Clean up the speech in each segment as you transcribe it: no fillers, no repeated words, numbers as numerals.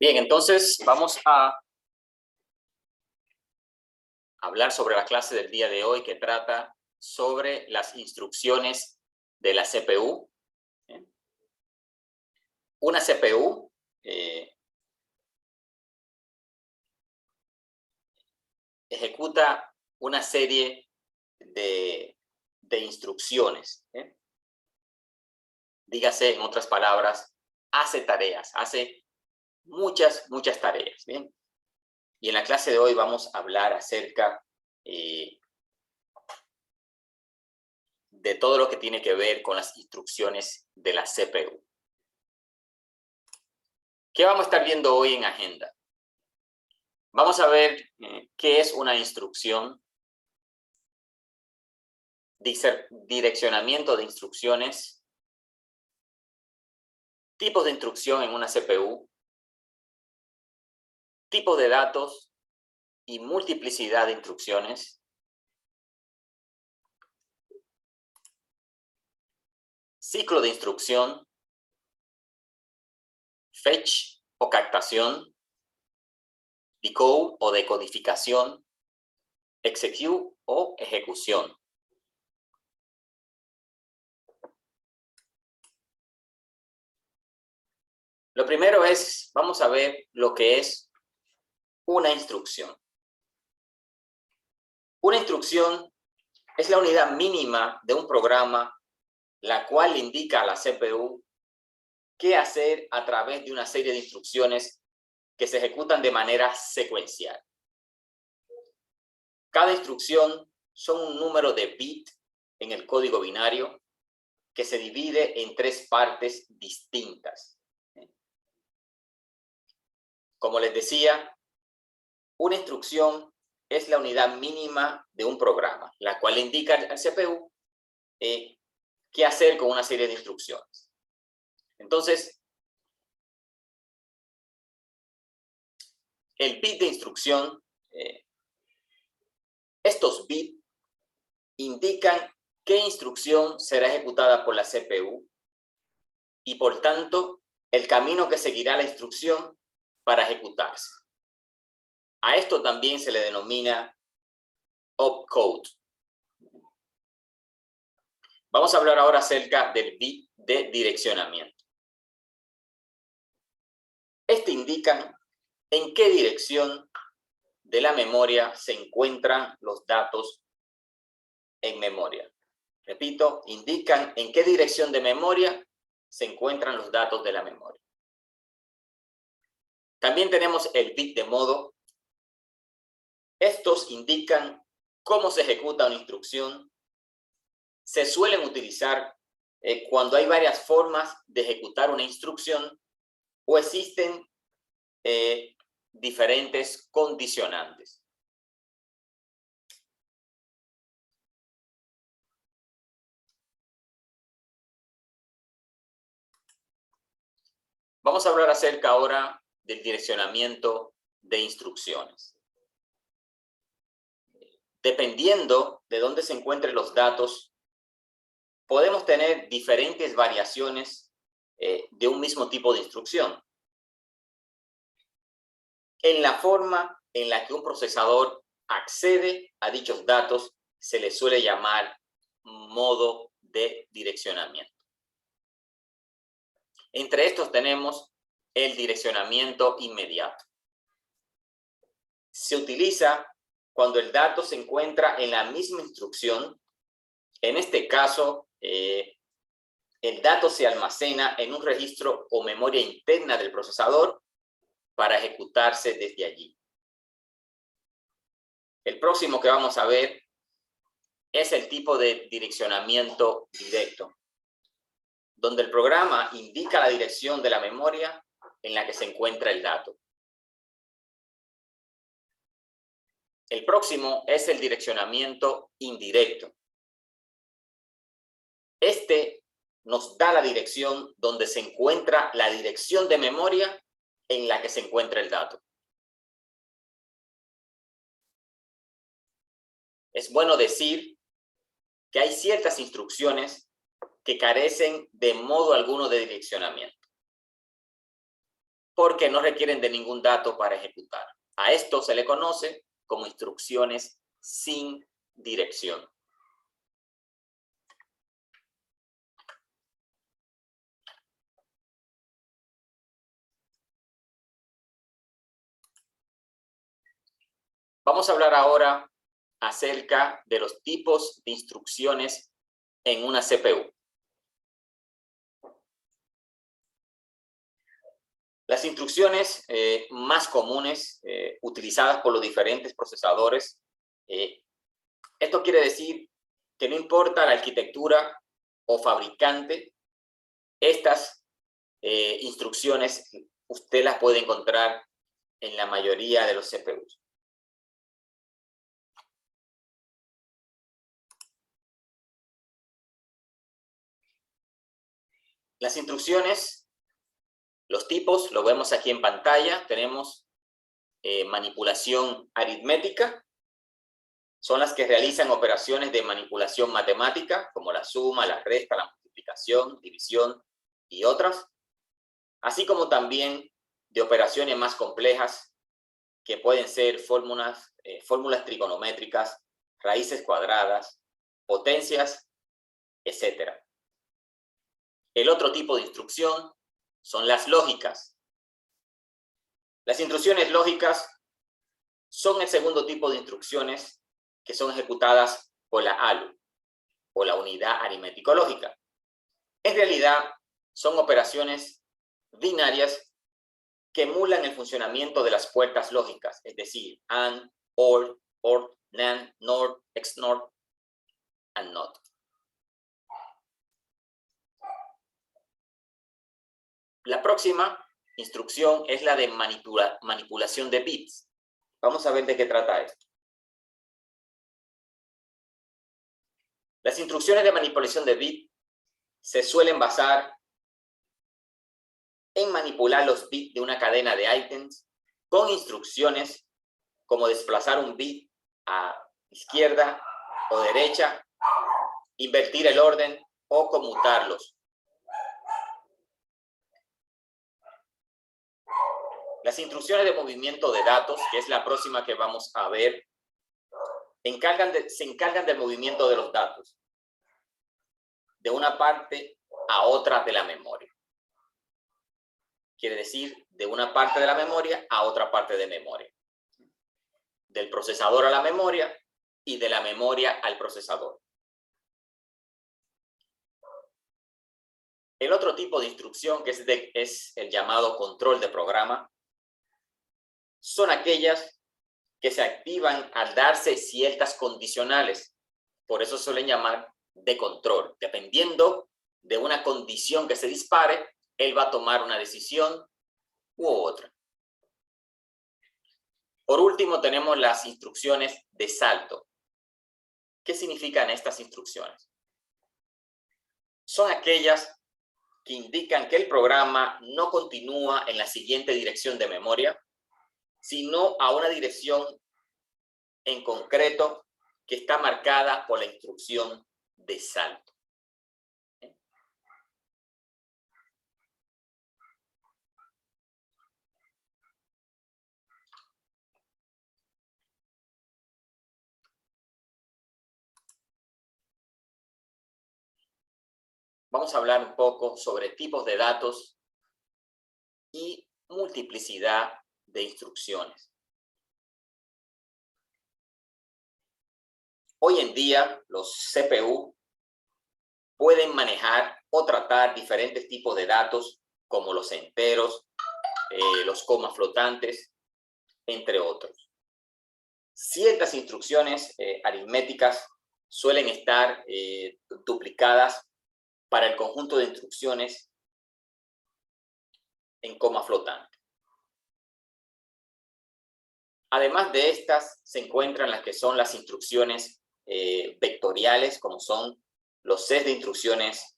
Bien, entonces vamos a hablar sobre la clase del día de hoy que trata sobre las instrucciones de la CPU. Una CPU ejecuta una serie de instrucciones. Dígase, en otras palabras, hace tareas, hace muchas tareas. ¿Bien? Y en la clase de hoy vamos a hablar acerca de todo lo que tiene que ver con las instrucciones de la CPU. ¿Qué vamos a estar viendo hoy en agenda? Vamos a ver qué es una instrucción, direccionamiento de instrucciones, tipos de instrucción en una CPU, tipos de datos y multiplicidad de instrucciones, ciclo de instrucción, fetch o captación, decode o decodificación, execute o ejecución. Lo primero es, vamos a ver lo que es una instrucción. Una instrucción es la unidad mínima de un programa, la cual le indica a la CPU qué hacer a través de una serie de instrucciones que se ejecutan de manera secuencial. Cada instrucción son un número de bits en el código binario que se divide en tres partes distintas. Como les decía, una instrucción es la unidad mínima de un programa, la cual indica al CPU qué hacer con una serie de instrucciones. Entonces, el bit de instrucción, estos bits indican qué instrucción será ejecutada por la CPU y, por tanto, el camino que seguirá la instrucción para ejecutarse. A esto también se le denomina opcode. Vamos a hablar ahora acerca del bit de direccionamiento. Este indica en qué dirección de la memoria se encuentran los datos en memoria. Repito, indican en qué dirección de memoria se encuentran los datos de la memoria. También tenemos el bit de modo. Estos indican cómo se ejecuta una instrucción. Se suelen utilizar cuando hay varias formas de ejecutar una instrucción o existen diferentes condicionantes. Vamos a hablar acerca ahora del direccionamiento de instrucciones. Dependiendo de dónde se encuentren los datos, podemos tener diferentes variaciones de un mismo tipo de instrucción. En la forma en la que un procesador accede a dichos datos se le suele llamar modo de direccionamiento. Entre estos tenemos el direccionamiento inmediato. Se utiliza cuando el dato se encuentra en la misma instrucción. En este caso, el dato se almacena en un registro o memoria interna del procesador para ejecutarse desde allí. El próximo que vamos a ver es el tipo de direccionamiento directo, donde el programa indica la dirección de la memoria en la que se encuentra el dato. El próximo es el direccionamiento indirecto. Este nos da la dirección donde se encuentra la dirección de memoria en la que se encuentra el dato. Es bueno decir que hay ciertas instrucciones que carecen de modo alguno de direccionamiento. porque no requieren de ningún dato para ejecutar. A esto se le conoce como instrucciones sin dirección. Vamos a hablar ahora acerca de los tipos de instrucciones en una CPU. Las instrucciones más comunes utilizadas por los diferentes procesadores, esto quiere decir que no importa la arquitectura o fabricante, estas instrucciones usted las puede encontrar en la mayoría de los CPUs. Las instrucciones, los tipos, lo vemos aquí en pantalla. Tenemos manipulación aritmética. Son las que realizan operaciones de manipulación matemática, como la suma, la resta, la multiplicación, división y otras. Así como también de operaciones más complejas, que pueden ser fórmulas trigonométricas, raíces cuadradas, potencias, etc. El otro tipo de instrucción son las lógicas. Las instrucciones lógicas son el segundo tipo de instrucciones que son ejecutadas por la ALU, o la unidad aritmético-lógica. En realidad, son operaciones binarias que emulan el funcionamiento de las puertas lógicas, es decir, AND, OR, NAND, NOR, XNOR, and NOT. La próxima instrucción es la de manipulación de bits. Vamos a ver de qué trata esto. Las instrucciones de manipulación de bits se suelen basar en manipular los bits de una cadena de ítems con instrucciones como desplazar un bit a izquierda o derecha, invertir el orden o conmutarlos. Las instrucciones de movimiento de datos, que es la próxima que vamos a ver, se encargan del movimiento de los datos de una parte a otra de la memoria. Quiere decir, de una parte de la memoria a otra parte de memoria. Del procesador a la memoria y de la memoria al procesador. El otro tipo de instrucción, que es el llamado control de programa, son aquellas que se activan al darse ciertas condicionales. Por eso suelen llamar de control. Dependiendo de una condición que se dispare, él va a tomar una decisión u otra. Por último, tenemos las instrucciones de salto. ¿Qué significan estas instrucciones? Son aquellas que indican que el programa no continúa en la siguiente dirección de memoria, sino a una dirección en concreto que está marcada por la instrucción de salto. Vamos a hablar un poco sobre tipos de datos y multiplicidad de instrucciones. Hoy en día, los CPU pueden manejar o tratar diferentes tipos de datos, como los enteros, los comas flotantes, entre otros. Ciertas instrucciones aritméticas suelen estar duplicadas para el conjunto de instrucciones en coma flotante. Además de estas, se encuentran las que son las instrucciones vectoriales, como son los sets de instrucciones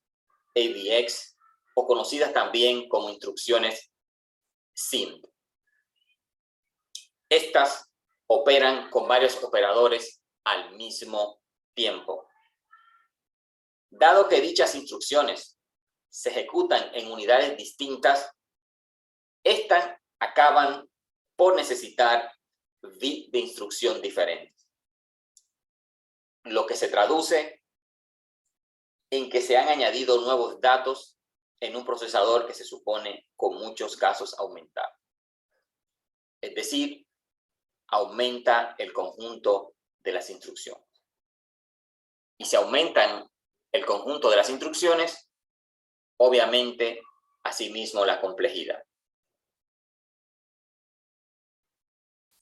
AVX, o conocidas también como instrucciones SIMD. Estas operan con varios operadores al mismo tiempo. Dado que dichas instrucciones se ejecutan en unidades distintas, Estas acaban por necesitar bits de instrucción diferentes, lo que se traduce en que se han añadido nuevos datos en un procesador que se supone con muchos casos aumentar. Es decir, aumenta el conjunto de las instrucciones. Y si aumentan el conjunto de las instrucciones, obviamente, asimismo la complejidad.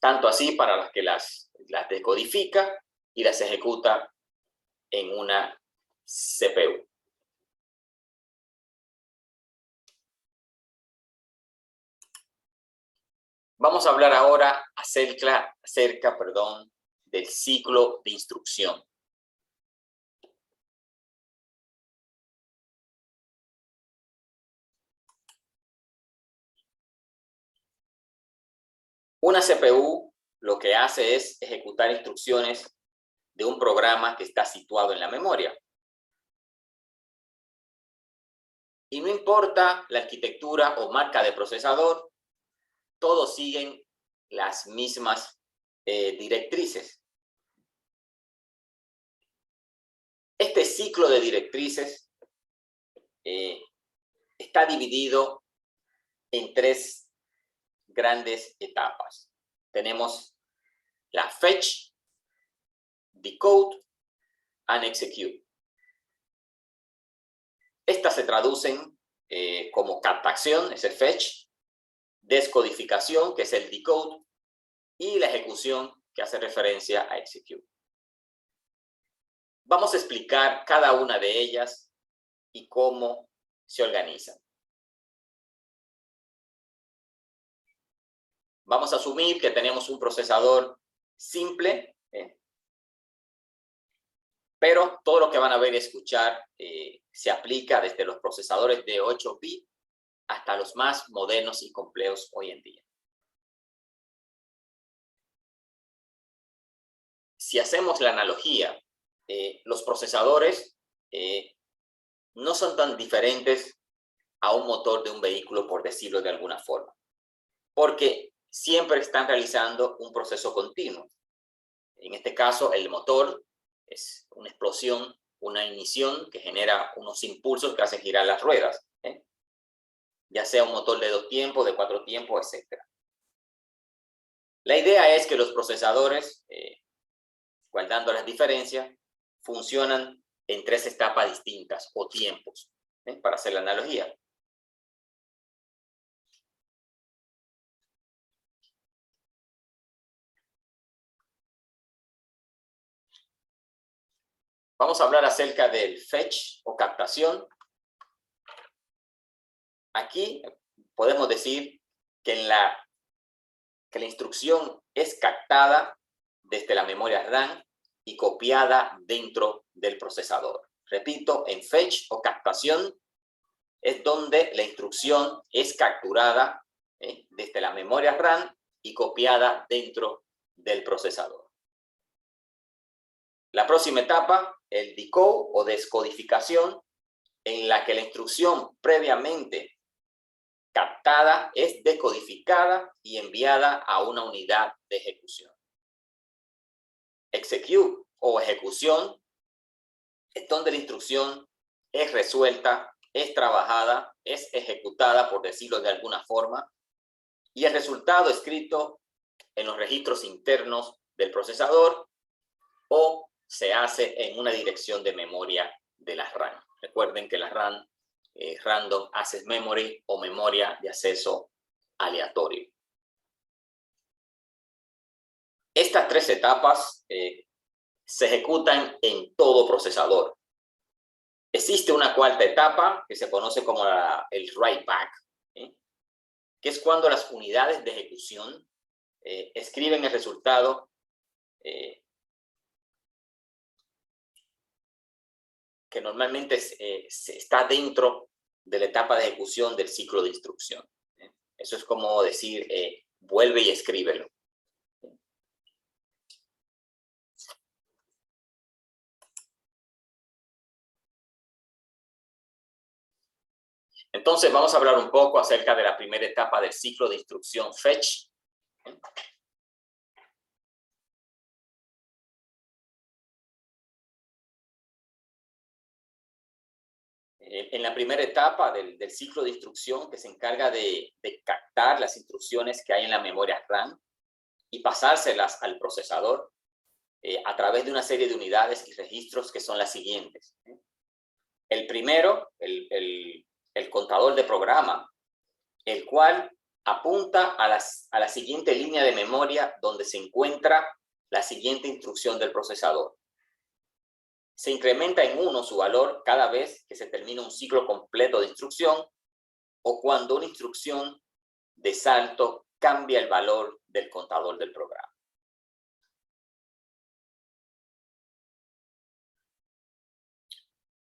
Tanto así para las que las decodifica y las ejecuta en una CPU. Vamos a hablar ahora acerca del ciclo de instrucción. Una CPU lo que hace es ejecutar instrucciones de un programa que está situado en la memoria. Y no importa la arquitectura o marca de procesador, todos siguen las mismas directrices. Este ciclo de directrices está dividido en tres grandes etapas. Tenemos la fetch, decode and execute. Estas se traducen como captación, es el fetch, descodificación, que es el decode, y la ejecución, que hace referencia a execute. Vamos a explicar cada una de ellas y cómo se organizan. Vamos a asumir que tenemos un procesador simple, pero todo lo que van a ver y escuchar se aplica desde los procesadores de 8 bits hasta los más modernos y complejos hoy en día. Si hacemos la analogía, los procesadores no son tan diferentes a un motor de un vehículo, por decirlo de alguna forma, porque siempre están realizando un proceso continuo. En este caso, el motor es una explosión, una ignición que genera unos impulsos que hacen girar las ruedas, ya sea un motor de 2 tiempos, de 4 tiempos, etc. La idea es que los procesadores, guardando las diferencias, funcionan en 3 etapas distintas o tiempos, para hacer la analogía. Vamos a hablar acerca del fetch o captación. Aquí podemos decir que la instrucción es captada desde la memoria RAM y copiada dentro del procesador. Repito, en fetch o captación es donde la instrucción es capturada desde la memoria RAM y copiada dentro del procesador. La próxima etapa, el decode o descodificación, en la que la instrucción previamente captada es decodificada y enviada a una unidad de ejecución. Execute o ejecución es donde la instrucción es resuelta, es trabajada, es ejecutada, por decirlo de alguna forma, y el resultado escrito en los registros internos del procesador o se hace en una dirección de memoria de la RAM. Recuerden que la RAM es Random Access Memory o memoria de acceso aleatorio. Estas 3 etapas se ejecutan en todo procesador. Existe una cuarta etapa que se conoce como el write back, que es cuando las unidades de ejecución escriben el resultado que normalmente está dentro de la etapa de ejecución del ciclo de instrucción. Eso es como decir, vuelve y escríbelo. Entonces vamos a hablar un poco acerca de la primera etapa del ciclo de instrucción fetch. En la primera etapa del ciclo de instrucción, que se encarga de captar las instrucciones que hay en la memoria RAM y pasárselas al procesador a través de una serie de unidades y registros que son las siguientes. El primero, el contador de programa, el cual apunta a la siguiente línea de memoria donde se encuentra la siguiente instrucción del procesador. Se incrementa en 1 su valor cada vez que se termina un ciclo completo de instrucción o cuando una instrucción de salto cambia el valor del contador del programa.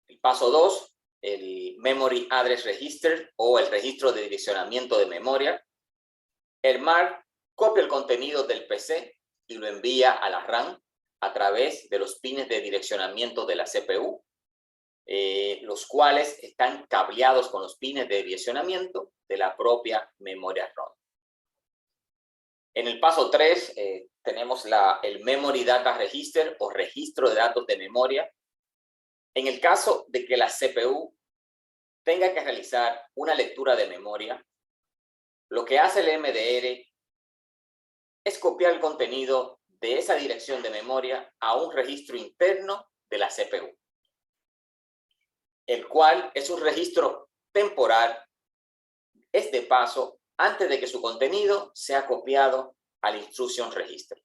El paso 2, el Memory Address Register o el registro de direccionamiento de memoria. El MAR copia el contenido del PC y lo envía a la RAM a través de los pines de direccionamiento de la CPU, los cuales están cableados con los pines de direccionamiento de la propia memoria ROM. En el paso 3 tenemos el Memory Data Register o registro de datos de memoria. En el caso de que la CPU tenga que realizar una lectura de memoria, lo que hace el MDR es copiar el contenido de esa dirección de memoria a un registro interno de la CPU, el cual es un registro temporal, es de paso antes de que su contenido sea copiado al Instruction Register.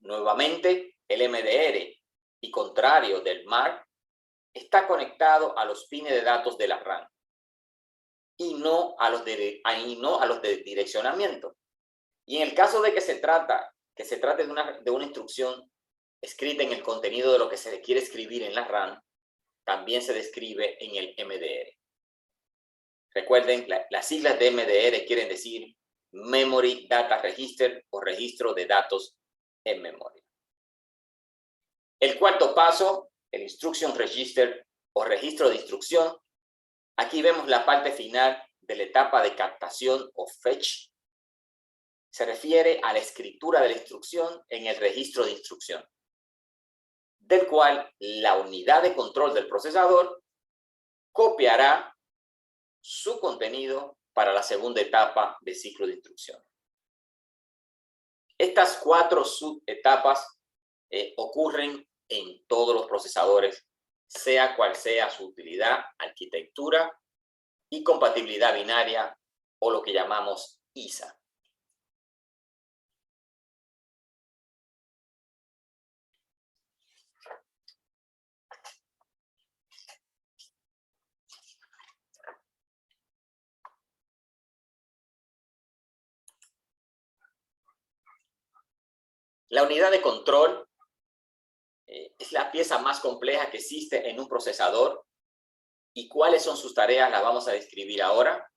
Nuevamente, el MDR, y contrario del MAR, está conectado a los pines de datos de la RAM y no a los de direccionamiento. Y en el caso de que se trate de una instrucción escrita en el contenido de lo que se quiere escribir en la RAM, también se describe en el MDR. Recuerden, las siglas de MDR quieren decir Memory Data Register o registro de datos en memoria. El cuarto paso, el Instruction Register o registro de instrucción. Aquí vemos la parte final de la etapa de captación o fetch. Se refiere a la escritura de la instrucción en el registro de instrucción, del cual la unidad de control del procesador copiará su contenido para la segunda etapa del ciclo de instrucción. Estas 4 subetapas ocurren en todos los procesadores, sea cual sea su utilidad, arquitectura y compatibilidad binaria o lo que llamamos ISA. La unidad de control es la pieza más compleja que existe en un procesador. ¿Y cuáles son sus tareas? Las vamos a describir ahora.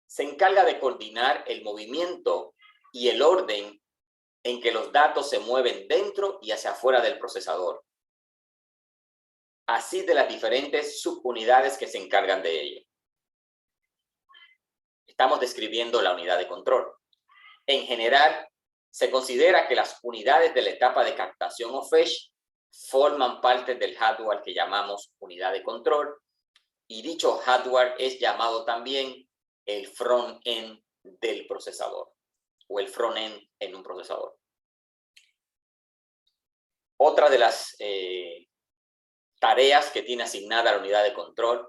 Se encarga de coordinar el movimiento y el orden en que los datos se mueven dentro y hacia afuera del procesador, así de las diferentes subunidades que se encargan de ello. Estamos describiendo la unidad de control. En general, se considera que las unidades de la etapa de captación o fetch forman parte del hardware que llamamos unidad de control, y dicho hardware es llamado también el front-end del procesador o el front-end en un procesador. Otra de las tareas que tiene asignada la unidad de control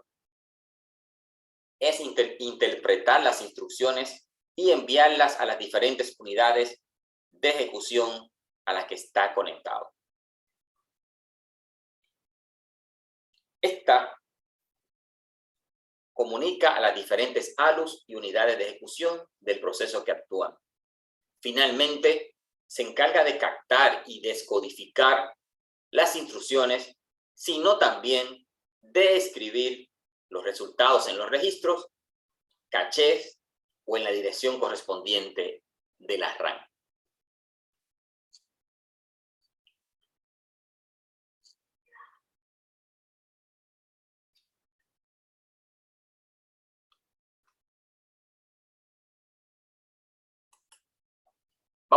es interpretar las instrucciones y enviarlas a las diferentes unidades de ejecución a las que está conectado. Esta comunica a las diferentes ALUs y unidades de ejecución del proceso que actúan. Finalmente, se encarga de captar y descodificar las instrucciones, sino también de escribir los resultados en los registros, cachés o en la dirección correspondiente de la RAM.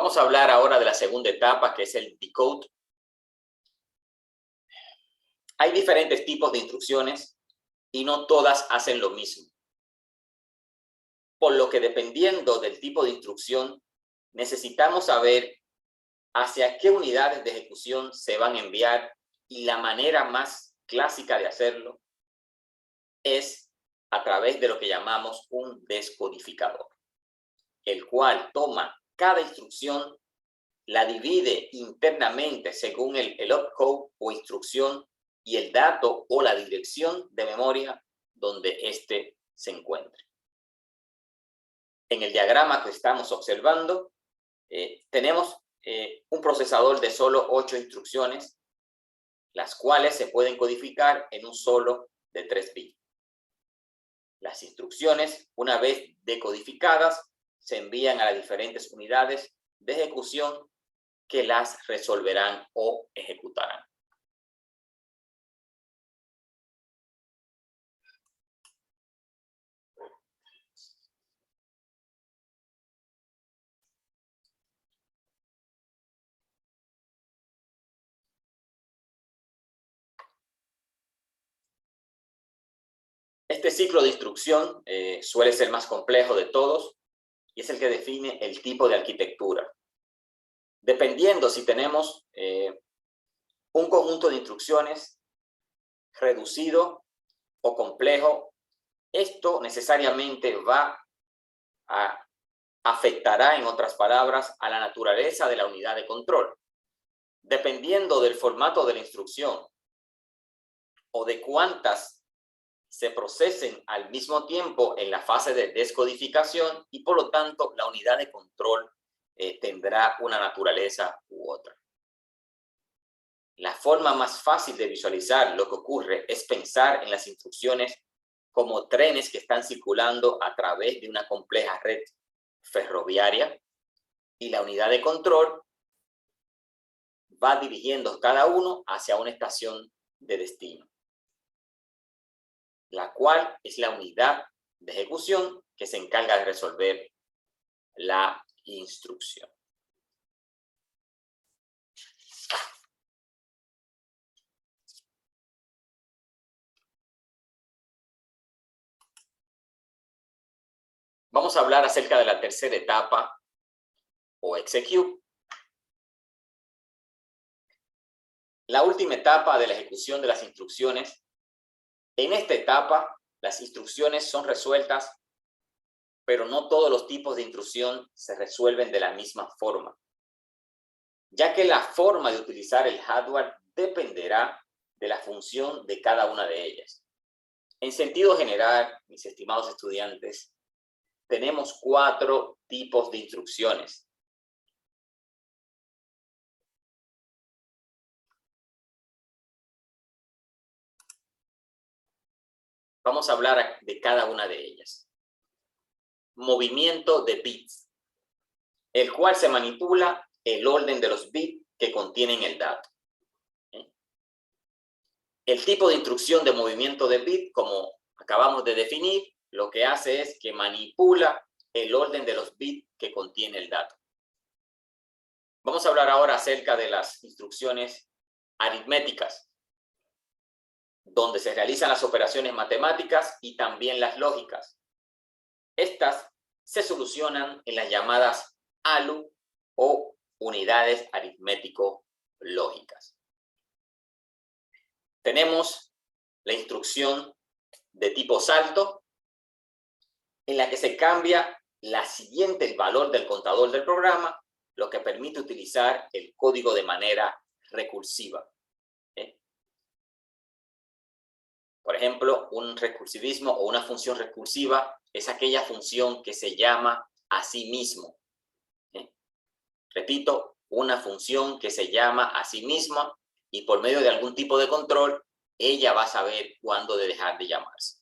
Vamos a hablar ahora de la segunda etapa, que es el decode. Hay diferentes tipos de instrucciones y no todas hacen lo mismo. Por lo que dependiendo del tipo de instrucción, necesitamos saber hacia qué unidades de ejecución se van a enviar, y la manera más clásica de hacerlo es a través de lo que llamamos un descodificador, el cual toma cada instrucción, la divide internamente según el opcode o instrucción y el dato o la dirección de memoria donde éste se encuentre. En el diagrama que estamos observando, tenemos un procesador de solo 8 instrucciones, las cuales se pueden codificar en un solo de 3 bits. Las instrucciones, una vez decodificadas, se envían a las diferentes unidades de ejecución que las resolverán o ejecutarán. Este ciclo de instrucción suele ser más complejo de todos y es el que define el tipo de arquitectura. Dependiendo si tenemos un conjunto de instrucciones reducido o complejo, esto necesariamente afectará, en otras palabras, a la naturaleza de la unidad de control. Dependiendo del formato de la instrucción o de cuántas se procesen al mismo tiempo en la fase de descodificación, y por lo tanto la unidad de control tendrá una naturaleza u otra. La forma más fácil de visualizar lo que ocurre es pensar en las instrucciones como trenes que están circulando a través de una compleja red ferroviaria, y la unidad de control va dirigiendo cada uno hacia una estación de destino, la cual es la unidad de ejecución que se encarga de resolver la instrucción. Vamos a hablar acerca de la tercera etapa, o execute. La última etapa de la ejecución de las instrucciones. En esta etapa, las instrucciones son resueltas, pero no todos los tipos de instrucción se resuelven de la misma forma, ya que la forma de utilizar el hardware dependerá de la función de cada una de ellas. En sentido general, mis estimados estudiantes, tenemos 4 tipos de instrucciones. Vamos a hablar de cada una de ellas. Movimiento de bits, el cual se manipula el orden de los bits que contienen el dato. El tipo de instrucción de movimiento de bits, como acabamos de definir, lo que hace es que manipula el orden de los bits que contiene el dato. Vamos a hablar ahora acerca de las instrucciones aritméticas, donde se realizan las operaciones matemáticas y también las lógicas. Estas se solucionan en las llamadas ALU o unidades aritmético-lógicas. Tenemos la instrucción de tipo salto, en la que se cambia el valor del contador del programa, lo que permite utilizar el código de manera recursiva. Por ejemplo, un recursivismo o una función recursiva es aquella función que se llama a sí mismo. Repito, una función que se llama a sí misma, y por medio de algún tipo de control, ella va a saber cuándo de dejar de llamarse.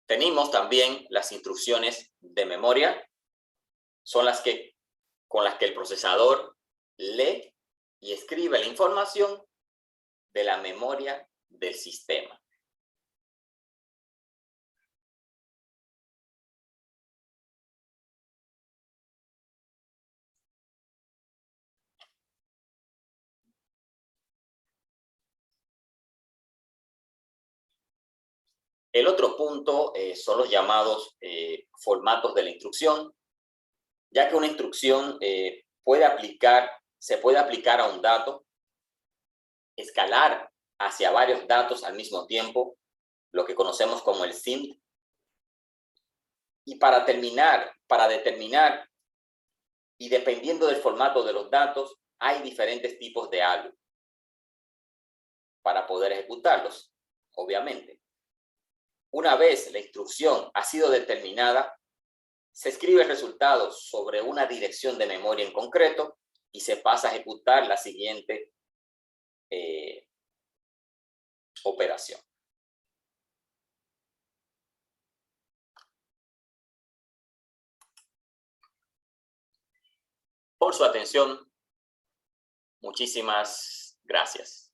Tenemos también las instrucciones de memoria, son con las que el procesador lee y escribe la información de la memoria del sistema. El otro punto son los llamados formatos de la instrucción, ya que una instrucción se puede aplicar a un dato, escalar hacia varios datos al mismo tiempo, lo que conocemos como el SIMD. Y para determinar, y dependiendo del formato de los datos, hay diferentes tipos de ALU para poder ejecutarlos, obviamente. Una vez la instrucción ha sido determinada, se escribe el resultado sobre una dirección de memoria en concreto y se pasa a ejecutar la siguiente operación. Por su atención, muchísimas gracias.